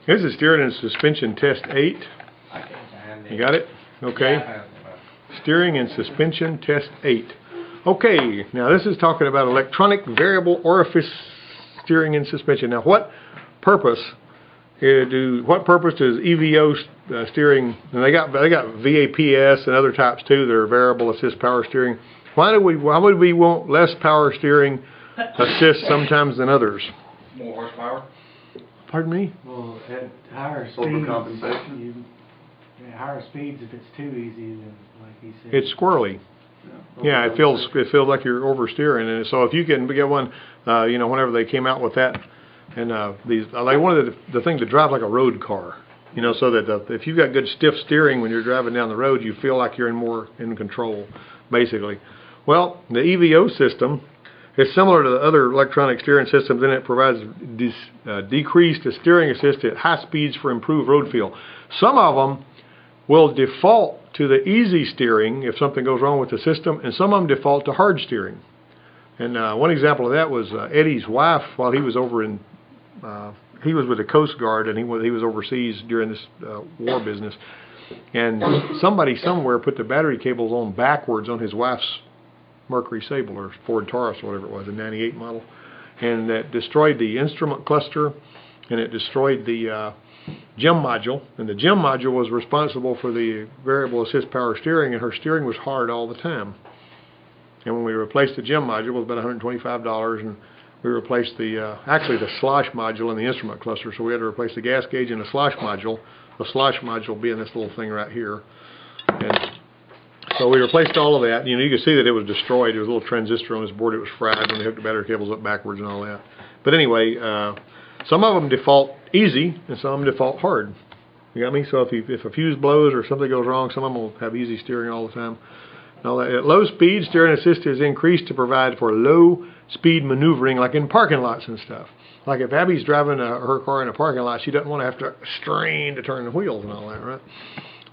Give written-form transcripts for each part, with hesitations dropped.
This is steering and suspension test 8. You got it? Okay. Steering and suspension test 8. Okay, now this is talking about electronic variable orifice steering and suspension. Now what purpose does EVO steering, and they got VAPS and other types too, they're variable assist power steering. Why would we want less power steering assist sometimes than others? More horsepower? Pardon me? Well, at higher speeds, overcompensation. At higher speeds, if it's too easy, then like he said, It's squirrely. Yeah, it feels like you're oversteering, and so if you can get one, you know, whenever they came out with that, and they wanted the thing to drive like a road car, you know, so that if you've got good stiff steering when you're driving down the road, you feel like you're more in control, basically. Well, the EVO system is similar to the other electronic steering systems, and it provides decreased steering assist at high speeds for improved road feel. Some of them will default to the easy steering if something goes wrong with the system, and some of them default to hard steering. And one example of that was Eddie's wife, while he was over in, he was with the Coast Guard, and he was overseas during this war business. And somebody somewhere put the battery cables on backwards on his wife's Mercury Sable or Ford Taurus or whatever it was, a 98 model. And that destroyed the instrument cluster, and it destroyed the gem module, and the gem module was responsible for the variable assist power steering, and her steering was hard all the time. And when we replaced the gem module, it was about $125, and we replaced actually the slosh module in the instrument cluster, so we had to replace the gas gauge and the slosh module being this little thing right here. And so we replaced all of that. You know, you can see that it was destroyed. There was a little transistor on this board. It was fried when they hooked the battery cables up backwards and all that. But anyway, some of them default easy, and some of them default hard. You got me? So if a fuse blows or something goes wrong, some of them will have easy steering all the time. Now, at low speed, steering assist is increased to provide for low speed maneuvering, like in parking lots and stuff. Like if Abby's driving her car in a parking lot, she doesn't want to have to strain to turn the wheels and all that, right?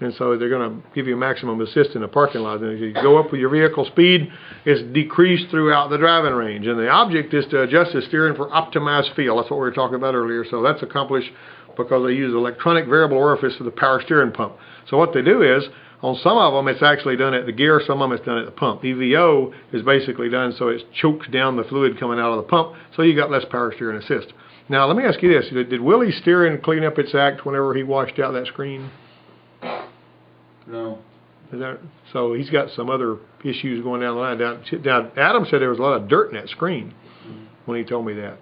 And so they're going to give you maximum assist in the parking lot. And if you go up with your vehicle speed, it's decreased throughout the driving range. And the object is to adjust the steering for optimized feel. That's what we were talking about earlier. So that's accomplished because they use electronic variable orifice of the power steering pump. So what they do is, on some of them, it's actually done at the gear. Some of them, it's done at the pump. EVO is basically done so it chokes down the fluid coming out of the pump, so you got less power steering assist. Now, let me ask you this. Did Willie's steering clean up its act whenever he washed out that screen? No. So he's got some other issues going down the line. Now, Adam said there was a lot of dirt in that screen when he told me that.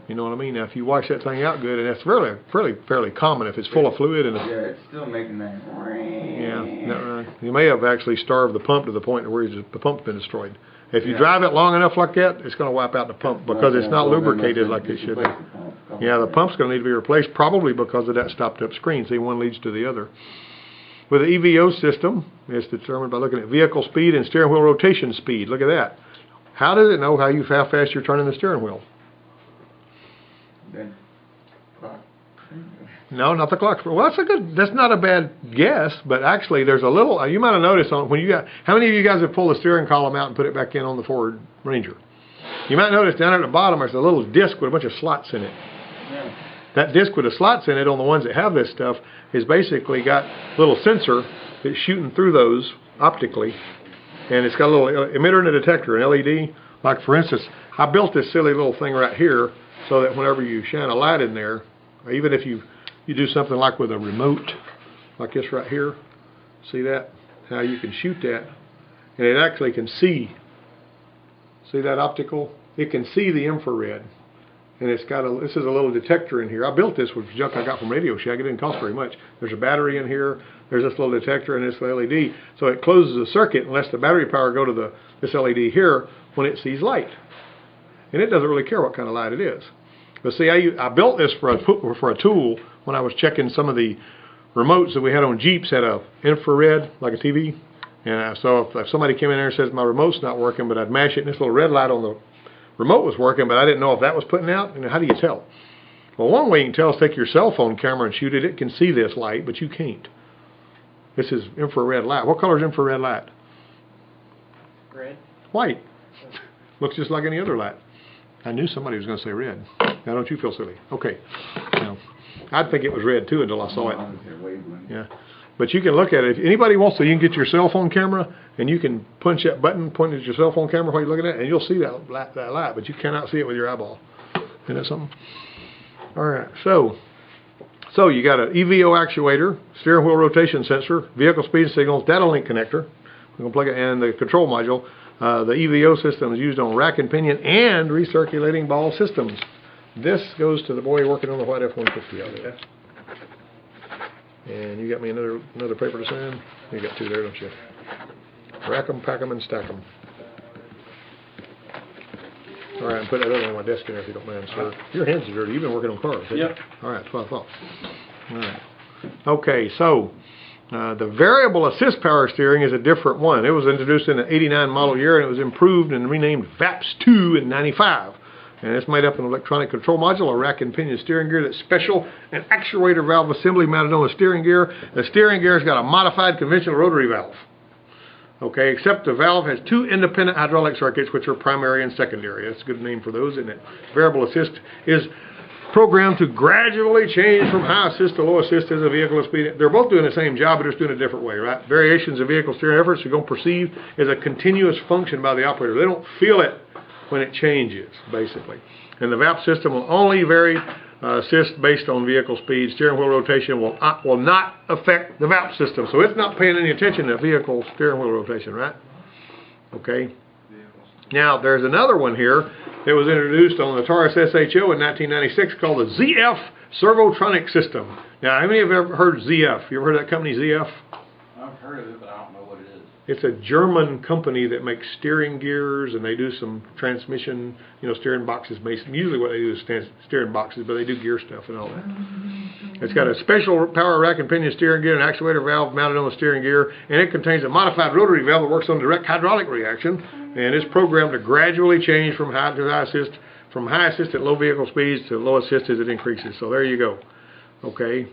You know what I mean? Now, if you wash that thing out good, and that's fairly common if it's full of fluid. And yeah, it's still making that. Yeah, you may have actually starved the pump to the point where the pump's been destroyed. If you drive it long enough like that, it's going to wipe out the pump because it's not lubricated like it should be. Yeah, the pump's going to need to be replaced probably because of that stopped-up screen. See, one leads to the other. With the EVO system, it's determined by looking at vehicle speed and steering wheel rotation speed. Look at that. How does it know how fast you're turning the steering wheel? No, not the clock. Well, that's not a bad guess, but actually there's a little, you might have noticed how many of you guys have pulled the steering column out and put it back in on the Ford Ranger? You might notice down at the bottom there's a little disc with a bunch of slots in it. Yeah. That disc with the slots in it on the ones that have this stuff is basically got a little sensor that's shooting through those optically, and it's got a little emitter and a detector, an LED. Like for instance, I built this silly little thing right here so that whenever you shine a light in there, or even if you do something like with a remote, like this right here, see that? How you can shoot that, and it actually can see that optical? It can see the infrared. And it's got this is a little detector in here. I built this with junk I got from Radio Shack. It didn't cost very much. There's a battery in here. There's this little detector and this LED. So it closes the circuit and lets the battery power go to this LED here when it sees light. And it doesn't really care what kind of light it is. But see, I built this for a tool when I was checking some of the remotes that we had on Jeeps had a infrared, like a TV. And so if somebody came in there and says my remote's not working, but I'd mash it and this little red light on the remote was working, but I didn't know if that was putting out. And how do you tell? Well, one way you can tell is take your cell phone camera and shoot it. It can see this light, but you can't. This is infrared light. What color is infrared light? Red. White. Looks just like any other light. I knew somebody was going to say red. Now don't you feel silly. Okay. Now, I'd think it was red too until I saw it. Yeah. But you can look at it. If anybody wants to, you can get your cell phone camera and you can punch that button, point it at your cell phone camera while you're looking at it, and you'll see that light, but you cannot see it with your eyeball. Isn't that something? All right. So you got an EVO actuator, steering wheel rotation sensor, vehicle speed signals, data link connector. We're going to plug it in the control module. The EVO system is used on rack and pinion and recirculating ball systems. This goes to the boy working on the white F-150 out there. And you got me another paper to sign? You got two there, don't you? Rack them, pack them, and stack them. All right, and put that other on my desk there if you don't mind, sir. Your hands are dirty. You've been working on cars, haven't you? Yep. All right, that's what I thought. All right. Okay, so the variable assist power steering is a different one. It was introduced in the 89 model year, and it was improved and renamed VAPS-2 in 95. And it's made up of an electronic control module, a rack and pinion steering gear that's special, an actuator valve assembly mounted on the steering gear. The steering gear's got a modified conventional rotary valve. Okay, except the valve has two independent hydraulic circuits, which are primary and secondary. That's a good name for those, isn't it? Variable assist is programmed to gradually change from high assist to low assist as a vehicle is speeding. They're both doing the same job, but they're just doing it a different way, right? Variations of vehicle steering efforts are going to perceive as a continuous function by the operator. They don't feel it when it changes, basically. And the VAP system will only vary assist based on vehicle speed. Steering wheel rotation will not affect the VAP system. So it's not paying any attention to vehicle steering wheel rotation, right? Okay. Now, there's another one here that was introduced on the Taurus SHO in 1996 called the ZF Servotronic System. Now, how many of you have ever heard ZF? You ever heard of that company, ZF? I've heard of it, but I don't know what it is. It's a German company that makes steering gears, and they do some transmission, steering boxes. Usually what they do is steering boxes, but they do gear stuff and all that. It's got a special power rack and pinion steering gear, an actuator valve mounted on the steering gear, and it contains a modified rotary valve that works on direct hydraulic reaction, and it's programmed to gradually change from high assist at low vehicle speeds to low assist as it increases. So there you go. Okay.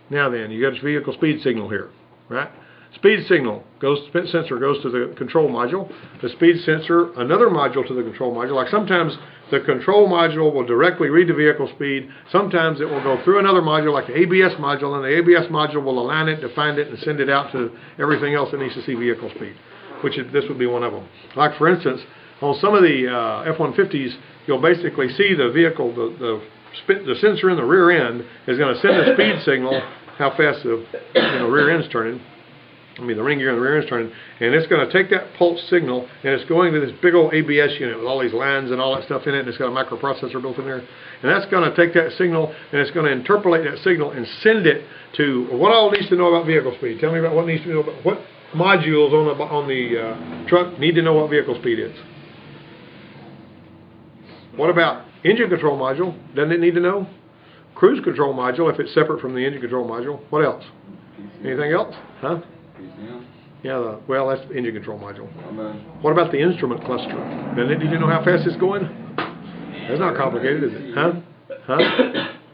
Now then, you got a vehicle speed signal here, right? Speed signal sensor goes to the control module. The speed sensor, another module to the control module. Like sometimes the control module will directly read the vehicle speed. Sometimes it will go through another module like the ABS module, and the ABS module will align it, define it, and send it out to everything else that needs to see vehicle speed, this would be one of them. Like for instance, on some of the F-150s, you'll basically see the vehicle, the sensor in the rear end is going to send a speed signal, how fast the rear end's turning. The ring gear in the rear is turning, and it's going to take that pulse signal, and it's going to this big old ABS unit with all these lines and all that stuff in it, and it's got a microprocessor built in there, and that's going to take that signal, and it's going to interpolate that signal and send it to what all needs to know about vehicle speed. Tell me about what needs to know about what modules on the truck need to know what vehicle speed is. What about engine control module? Doesn't it need to know? Cruise control module, if it's separate from the engine control module. What else? Anything else? Huh? Yeah, well, that's the engine control module. What about the instrument cluster? Doesn't it need to know how fast it's going? That's not complicated, is it? Huh?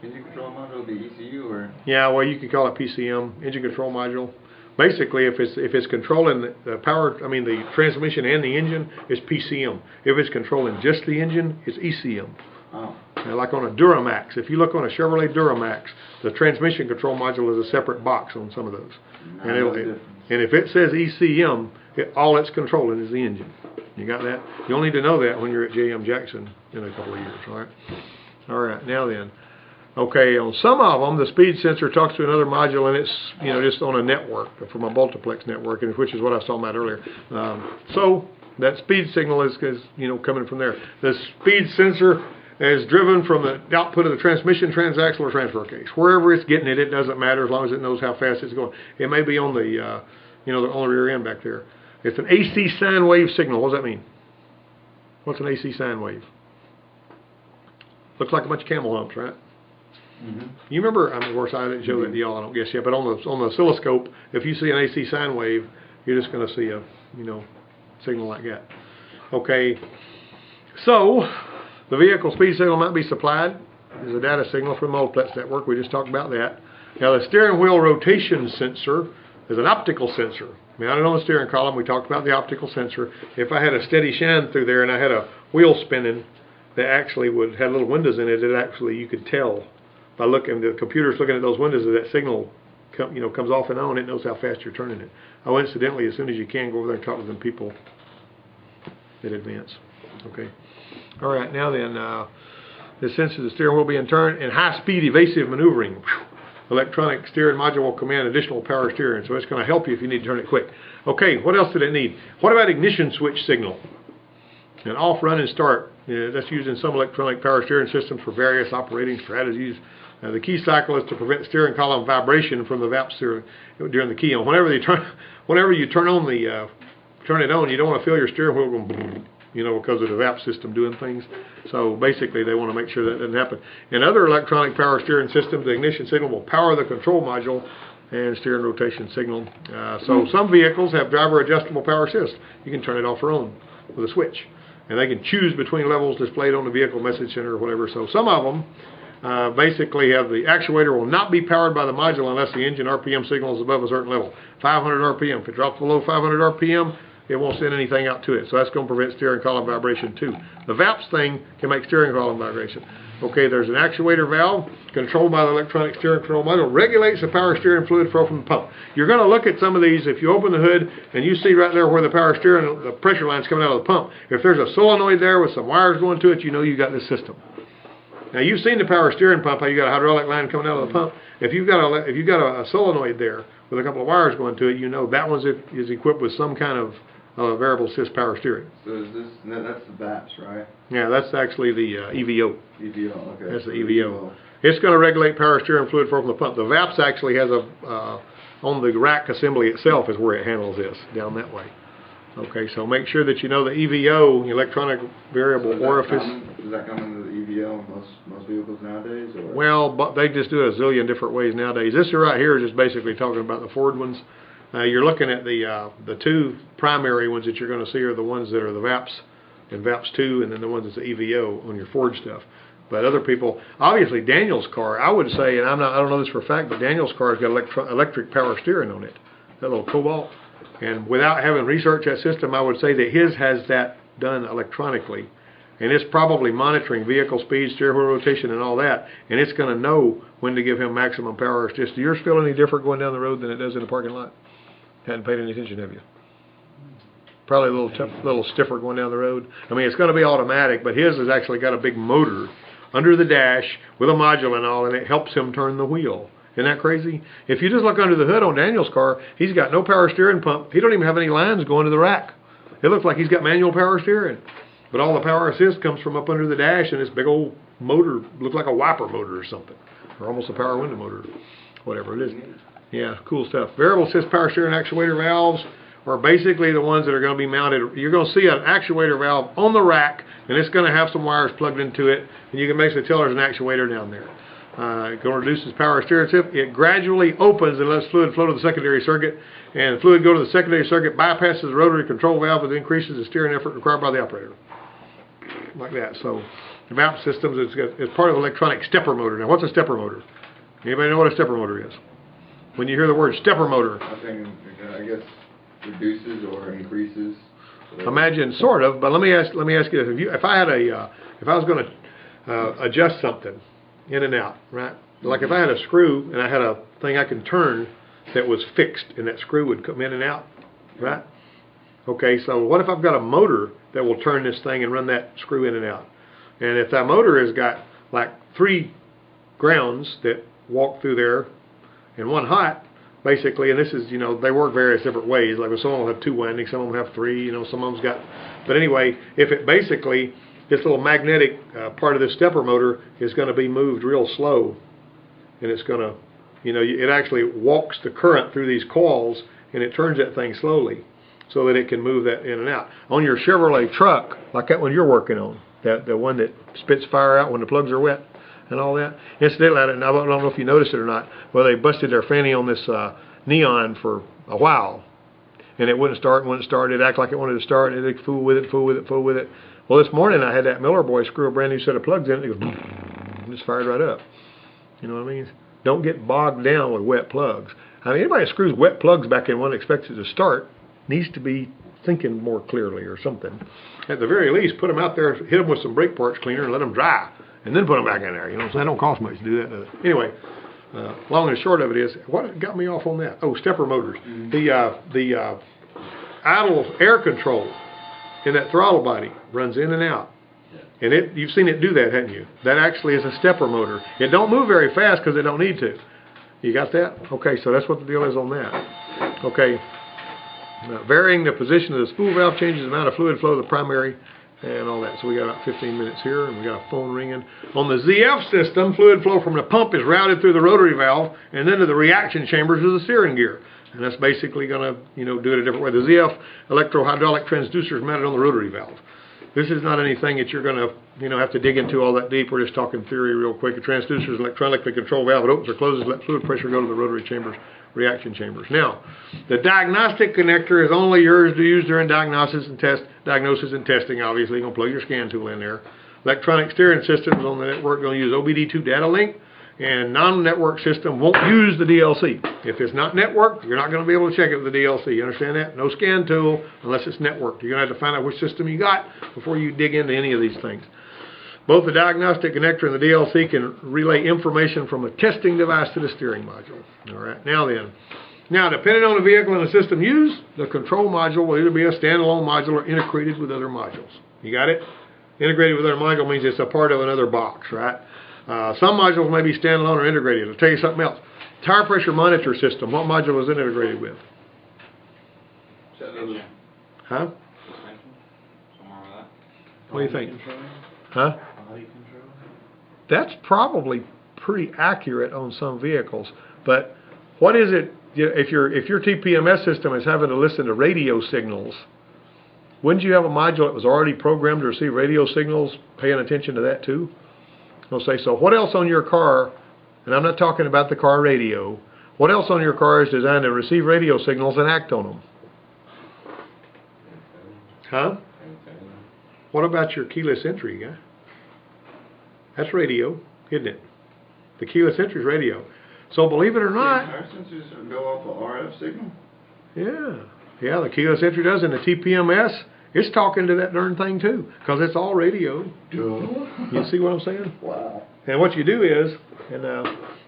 Engine control module would be ECU or? Yeah, well, you could call it PCM, engine control module. Basically, if it's controlling the power, the transmission and the engine, it's PCM. If it's controlling just the engine, it's ECM. Oh. Now, like on a Duramax, if you look on a Chevrolet Duramax, the transmission control module is a separate box on some of those. And if it says ECM, all it's controlling is the engine. You got that? You'll need to know that when you're at J.M. Jackson in a couple of years. All right. All right. Now then, okay. On some of them, the speed sensor talks to another module, and it's just on a network from a multiplex network, which is what I was talking about earlier. So that speed signal is coming from there. The speed sensor is driven from the output of the transmission, transaxle, or transfer case. Wherever it's getting it, it doesn't matter as long as it knows how fast it's going. It may be on the, on the rear end back there. It's an AC sine wave signal. What does that mean? What's an AC sine wave? Looks like a bunch of camel humps, right? Mm-hmm. You remember? Of course, I didn't show that to y'all, I don't guess yet. But on the oscilloscope, if you see an AC sine wave, you're just going to see a, signal like that. Okay. So the vehicle speed signal might be supplied as a data signal from the multiplex network. We just talked about that. Now the steering wheel rotation sensor is an optical sensor mounted on the steering column. We talked about the optical sensor. If I had a steady shine through there and I had a wheel spinning, that actually had little windows in it that actually you could tell by looking. The computer's looking at those windows as that signal comes off and on. It knows how fast you're turning it. Oh, incidentally, as soon as you can, go over there and talk to them people in advance. Okay. All right. Now then, this senses the steering wheel being turned in high-speed evasive maneuvering. Whew. Electronic steering module will command additional power steering, so it's going to help you if you need to turn it quick. Okay. What else did it need? What about ignition switch signal? An off, run, and start. That's used in some electronic power steering systems for various operating strategies. The key cycle is to prevent steering column vibration from the valve steering during the key on. Whenever you turn it on, you don't want to feel your steering wheel going, because of the valve system doing things. So basically, they want to make sure that doesn't happen. In other electronic power steering systems, the ignition signal will power the control module and steering rotation signal. So some vehicles have driver adjustable power assist. You can turn it off or on with a switch, and they can choose between levels displayed on the vehicle message center or whatever. So some of them basically have the actuator will not be powered by the module unless the engine RPM signal is above a certain level, 500 RPM. If it drops below 500 RPM, it won't send anything out to it. So that's going to prevent steering column vibration too. The VAPS thing can make steering column vibration. Okay, there's an actuator valve controlled by the electronic steering control module, regulates the power steering fluid flow from the pump. You're going to look at some of these. If you open the hood and you see right there where the power steering, the pressure line's coming out of the pump, if there's a solenoid there with some wires going to it, you know you got this system. Now you've seen the power steering pump, how you got a hydraulic line coming out of the pump. If you've got a solenoid there with a couple of wires going to it, you know that one is equipped with some kind of variable assist power steering. So is this, that's the VAPS, right? Yeah, that's actually the EVO. EVO, okay. That's the EVO. It's going to regulate power steering fluid flow from the pump. The VAPS actually has on the rack assembly itself is where it handles this, down that way. Okay, so make sure that you know the EVO, electronic variable orifice. Does that come into the EVO in most vehicles nowadays? Or? Well, but they just do it a zillion different ways nowadays. This right here is just basically talking about the Ford ones. You're looking at the two primary ones that you're going to see are the ones that are the VAPS and VAPS 2, and then the ones that's the EVO on your Ford stuff. But other people, obviously Daniel's car, I would say, and I don't know this for a fact, but Daniel's car has got electric power steering on it, that little Cobalt. And without having researched that system, I would say that his has that done electronically. And it's probably monitoring vehicle speed, steering wheel rotation, and all that. And it's going to know when to give him maximum power. It's just, do yours feel any different going down the road than it does in the parking lot? Hadn't paid any attention, have you? Probably a little stiffer going down the road. I mean, it's going to be automatic, but his has actually got a big motor under the dash with a module and all, and it helps him turn the wheel. Isn't that crazy? If you just look under the hood on Daniel's car, he's got no power steering pump. He don't even have any lines going to the rack. It looks like he's got manual power steering. But all the power assist comes from up under the dash, and this big old motor, looks like a wiper motor or something. Or almost a power window motor, whatever it is. Yeah, cool stuff. Variable assist power steering actuator valves are basically the ones that are going to be mounted. You're going to see an actuator valve on the rack, and it's going to have some wires plugged into it, and you can basically tell there's an actuator down there. It reduces power steering tip. It gradually opens and lets fluid flow to the secondary circuit, and fluid go to the secondary circuit, bypasses the rotary control valve, and increases the steering effort required by the operator. Like that. So the valve systems is part of electronic stepper motor. Now, what's a stepper motor? Anybody know what a stepper motor is? When you hear the word stepper motor, I guess reduces or increases. Imagine sort of, but let me ask you if I was going to adjust something in and out, right? Like if I had a screw and I had a thing I can turn that was fixed, and that screw would come in and out, right? Okay, so what if I've got a motor that will turn this thing and run that screw in and out? And if that motor has got like 3 grounds that walk through there and 1 hot, basically, and this is, they work various different ways. Like some of them have 2 windings, some of them have 3, some of them's got, but anyway, if it basically, this little magnetic part of this stepper motor is going to be moved real slow, and it's going to, it actually walks the current through these coils, and it turns that thing slowly so that it can move that in and out. On your Chevrolet truck, like that one you're working on, the one that spits fire out when the plugs are wet and all that. Incidentally, I don't know if you noticed it or not, well, they busted their fanny on this neon for a while, and it wouldn't start. It'd act like it wanted to start, and it'd fool with it. Well, this morning I had that Miller boy screw a brand new set of plugs in it, and it goes boom, and just fired right up. You know what I mean? Don't get bogged down with wet plugs. I mean, anybody that screws wet plugs back in one and expects it to start needs to be thinking more clearly or something. At the very least, put them out there, hit them with some brake parts cleaner and let them dry, and then put them back in there. You know what I'm saying? It don't cost much to do that, does it? Anyway, long and short of it is, what got me off on that? Oh, stepper motors. The idle air control in that throttle body runs in and out. And you've seen it do that, haven't you? That actually is a stepper motor. It don't move very fast because it don't need to. You got that? Okay, so that's what the deal is on that. Okay. Varying the position of the spool valve changes the amount of fluid flow to the primary and all that. So we got about 15 minutes here, and we got a phone ringing. On the ZF system, fluid flow from the pump is routed through the rotary valve and then to the reaction chambers of the steering gear. And that's basically going to, do it a different way. The ZF electro-hydraulic transducer is mounted on the rotary valve. This is not anything that you're going to, have to dig into all that deep. We're just talking theory real quick. A transducer is an electronically controlled valve. It opens or closes, let fluid pressure go to the rotary chambers, reaction chambers. Now, the diagnostic connector is only yours to use during diagnosis and testing. Obviously, you're going to plug your scan tool in there. Electronic steering systems on the network going to use OBD2 data link, and non-network system won't use the DLC. If it's not networked, you're not going to be able to check it with the DLC. You understand that? No scan tool unless it's networked. You're going to have to find out which system you got before you dig into any of these things. Both the diagnostic connector and the DLC can relay information from a testing device to the steering module. All right. Now, depending on the vehicle and the system used, the control module will either be a standalone module or integrated with other modules. You got it? Integrated with other module means it's a part of another box, right? Some modules may be standalone or integrated. I'll tell you something else. Tire pressure monitor system, what module is it integrated with? Huh? What do you think? Huh? That's probably pretty accurate on some vehicles, but what is it? If your TPMS system is having to listen to radio signals, wouldn't you have a module that was already programmed to receive radio signals, paying attention to that too? I'll say, so what else on your car, and I'm not talking about the car radio, what else on your car is designed to receive radio signals and act on them? Huh? What about your keyless entry, guy? That's radio, isn't it? The keyless entry is radio. So believe it or not... Tire sensors go off an RF signal? Yeah, the keyless entry does, and the TPMS, it's talking to that darn thing too, because it's all radio. You see what I'm saying? Wow. And what you do is,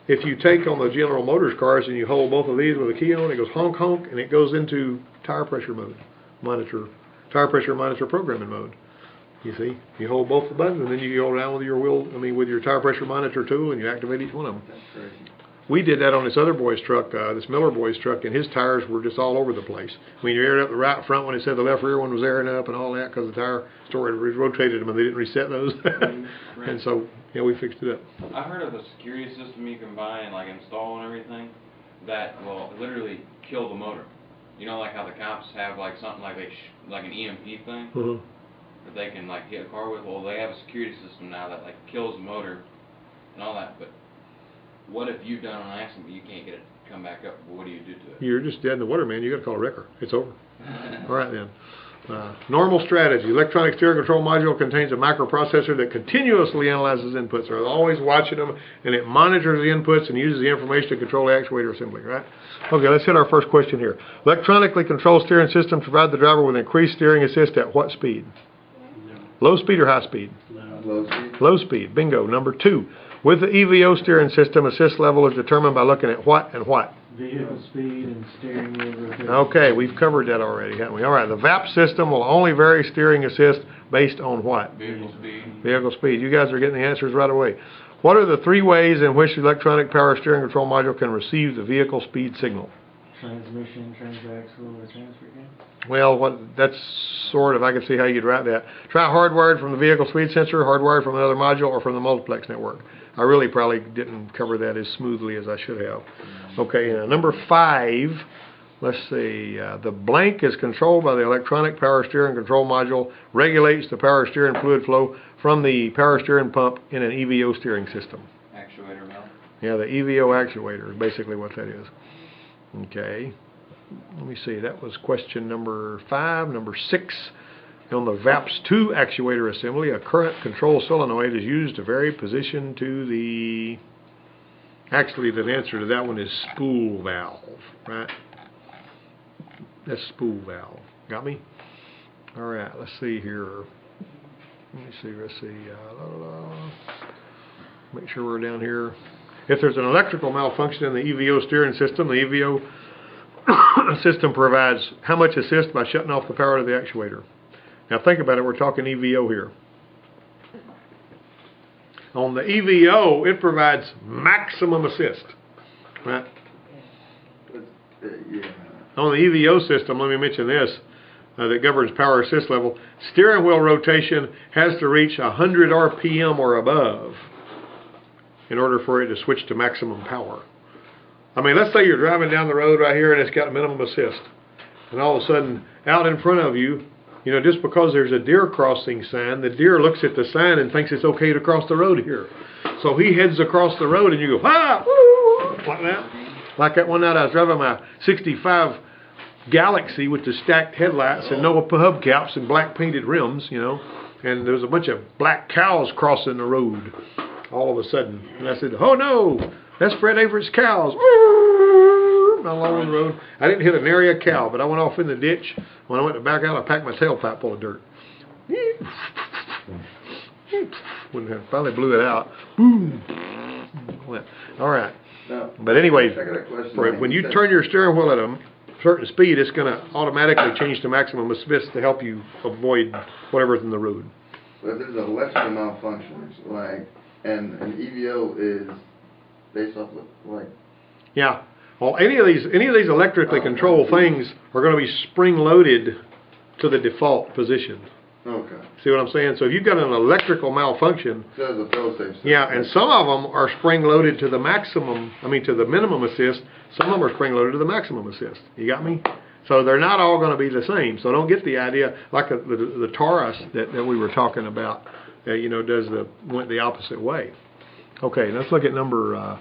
if you take on the General Motors cars and you hold both of these with a key on, it goes honk honk, and it goes into tire pressure monitor programming mode. You see, you hold both the buttons, and then you go around with with your tire pressure monitor tool, and you activate each one of them. That's crazy. We did that on this other boy's truck, this Miller boy's truck, and his tires were just all over the place. When you aired up the right front when it said the left rear one was airing up and all that, because the tire store had rotated them and they didn't reset those. Right. And so, we fixed it up. I heard of a security system you can buy and install and everything that will literally kill the motor. You know, like how the cops have something like an EMP thing that they can hit a car with. Well, they have a security system now that kills the motor and all that. But what if you've done an accident but you can't get it to come back up? What do you do to it? You're just dead in the water, man. You got to call a wrecker. It's over. All right then. Normal strategy. Electronic steering control module contains a microprocessor that continuously analyzes inputs. They're always watching them, and it monitors the inputs and uses the information to control the actuator assembly, right? Okay, let's hit our first question here. Electronically controlled steering systems provide the driver with increased steering assist at what speed? Low speed or high speed? Low speed. Low speed. Bingo. Number 2. With the EVO steering system, assist level is determined by looking at what and what? Vehicle speed and steering wheel rotation. Okay, we've covered that already, haven't we? All right, the VAP system will only vary steering assist based on what? Vehicle speed. Vehicle speed. You guys are getting the answers right away. What are the 3 ways in which the electronic power steering control module can receive the vehicle speed signal? Transmission, transaxle, or transfer case? Well, that's sort of, I can see how you'd write that. Try hardwired from the vehicle speed sensor, hardwired from another module, or from the multiplex network. I really probably didn't cover that as smoothly as I should have. Okay, number 5, let's see. The blank is controlled by the electronic power steering control module, regulates the power steering fluid flow from the power steering pump in an EVO steering system. Actuator valve. Yeah, the EVO actuator is basically what that is. Okay, let me see. That was question number 5. Number 6. On the VAPS 2 actuator assembly, a current control solenoid is used to vary position to the... Actually, the answer to that one is spool valve, right? That's spool valve. Got me? All right, let's see here. Let's see. Make sure we're down here. If there's an electrical malfunction in the EVO steering system, the EVO system provides how much assist by shutting off the power to the actuator. Now think about it, we're talking EVO here. On the EVO, it provides maximum assist, right? Yeah. On the EVO system, let me mention this, that governs power assist level. Steering wheel rotation has to reach 100 RPM or above in order for it to switch to maximum power. I mean, let's say you're driving down the road right here and it's got minimum assist. And all of a sudden, out in front of you, you know, just because there's a deer crossing sign, the deer looks at the sign and thinks it's okay to cross the road here. So he heads across the road and you go, ah, woo, like that. Like that one night I was driving my 65 Galaxy with the stacked headlights and no hubcaps and black painted rims, you know. And there was a bunch of black cows crossing the road all of a sudden. And I said, oh no, that's Fred Averett's cows. Along the road. I didn't hit a nary a cow, but I went off in the ditch. When I went to back out, I packed my tailpipe full of dirt. Finally blew it out. Boom. All right. But anyway, when you turn your steering wheel at a certain speed, it's going to automatically change to maximum assist to help you avoid whatever's in the road. But if there's an electrical malfunction, like, and an EVO is based off of, like... Yeah. Well, any of these electrically controlled things are going to be spring-loaded to the default position. Okay. See what I'm saying? So if you've got an electrical malfunction, So there's a fail-safe system. yeah, and some of them are spring-loaded to the maximum, to the minimum assist. Some of them are spring-loaded to the maximum assist. You got me? So they're not all going to be the same. So don't get the idea, like the Taurus that we were talking about, you know, went the opposite way. Okay, let's look at number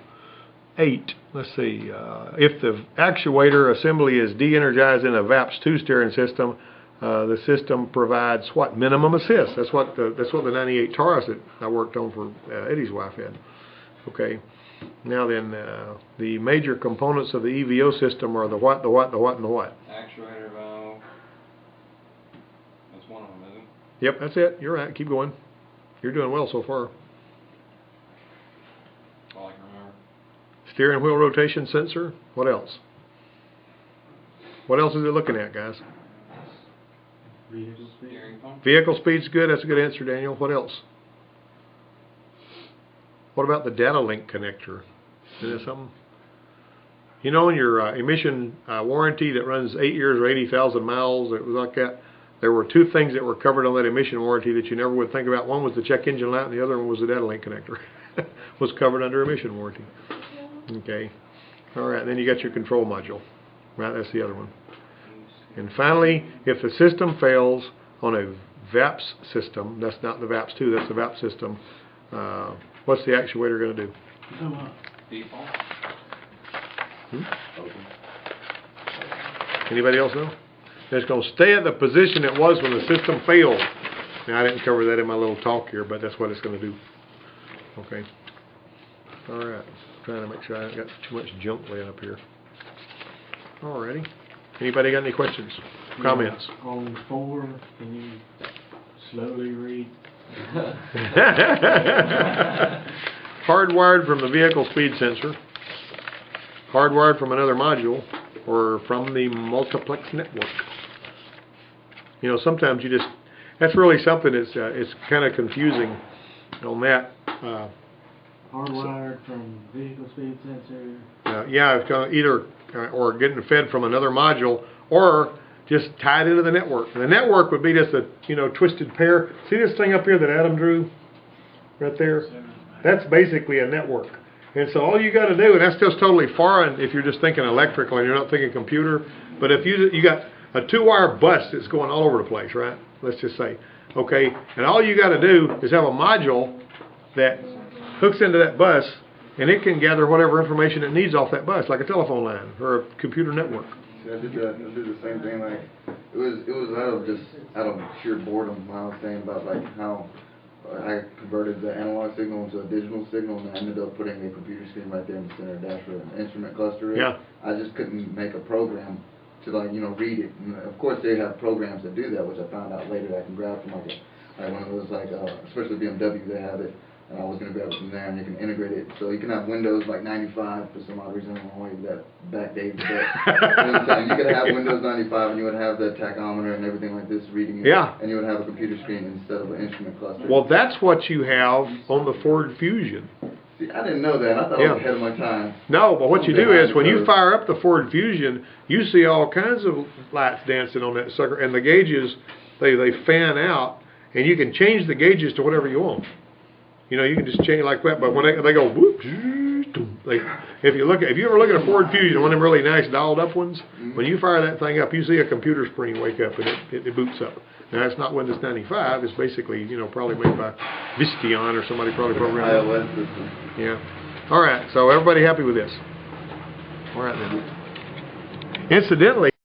8. Let's see. If the actuator assembly is de-energized in a VAPS-2 steering system, the system provides what? Minimum assist. That's what the 98 Taurus that I worked on for Eddie's wife had. Okay. Now then, the major components of the EVO system are the what, the what, the what, and the what? Actuator valve. That's one of them, isn't it? Yep, that's it. You're right. Keep going. You're doing well so far. That's all I can remember. Steering wheel rotation sensor. What else? What else is it looking at, guys? Vehicle speed. Steering pump. Vehicle speed's good. That's a good answer, Daniel. What else? What about the data link connector? Is that something? You know, in your emission warranty that runs 8 years or 80,000 miles, it was like that. There were 2 things that were covered on that emission warranty that you never would think about. One was the check engine light, and the other one was the data link connector. Was covered under emission warranty. Okay. All right. And then you got your control module. Right. That's the other one. And finally, if the system fails on a VAPS system, that's not the VAPS-2, that's the VAPS system, what's the actuator going to do? Default. Anybody else know? It's going to stay at the position it was when the system failed. Now, I didn't cover that in my little talk here, but that's what it's going to do. Okay. All right. Trying to make sure I haven't got too much junk laying up here. Alrighty. Anybody got any questions? Comments? Yeah, on 4, can you slowly read? Hardwired from the vehicle speed sensor, hardwired from another module, or from the multiplex network. You know, sometimes you just, that's really something that's it's kind of confusing on that. Hardwired from vehicle speed sensor. Yeah, it's going to either or getting fed from another module, or just tied into the network. And the network would be just a twisted pair. See this thing up here that Adam drew, right there? That's basically a network. And so all you got to do, and that's just totally foreign if you're just thinking electrical and you're not thinking computer. But if you got a 2-wire bus that's going all over the place, right? Let's just say, okay. And all you got to do is have a module that hooks into that bus, and it can gather whatever information it needs off that bus, like a telephone line or a computer network. See, I did the same thing. Like it was out of sheer boredom. I was saying about like how I converted the analog signal into a digital signal, and I ended up putting a computer screen right there in the center of the dash with an instrument cluster. Yeah. I just couldn't make a program to like, you know, read it. And of course they have programs that do that, which I found out later that I can grab from like one of those especially BMW, they have it. And I was going to grab it from there, and you can integrate it. So you can have Windows like 95 for some odd reason. I don't know why that backdated, but you know what I'm saying? You could have Windows 95, and you would have the tachometer and everything like this reading it. Yeah. And you would have a computer screen instead of an instrument cluster. Well, that's what you have on the Ford Fusion. See, I didn't know that. I thought I was ahead of my time. No, but what you do is when you fire up the Ford Fusion, you see all kinds of lights dancing on that sucker, and the gauges, they fan out, and you can change the gauges to whatever you want. You know, you can just change like that, but when they go whoop, if you ever look at a Ford Fusion, one of them really nice dialed up ones, when you fire that thing up, you see a computer screen wake up and it boots up. Now it's not Windows 95, it's basically, you know, probably made by Vistion or somebody probably programmed it. iOS system. Yeah. All right, so everybody happy with this? All right then. Incidentally,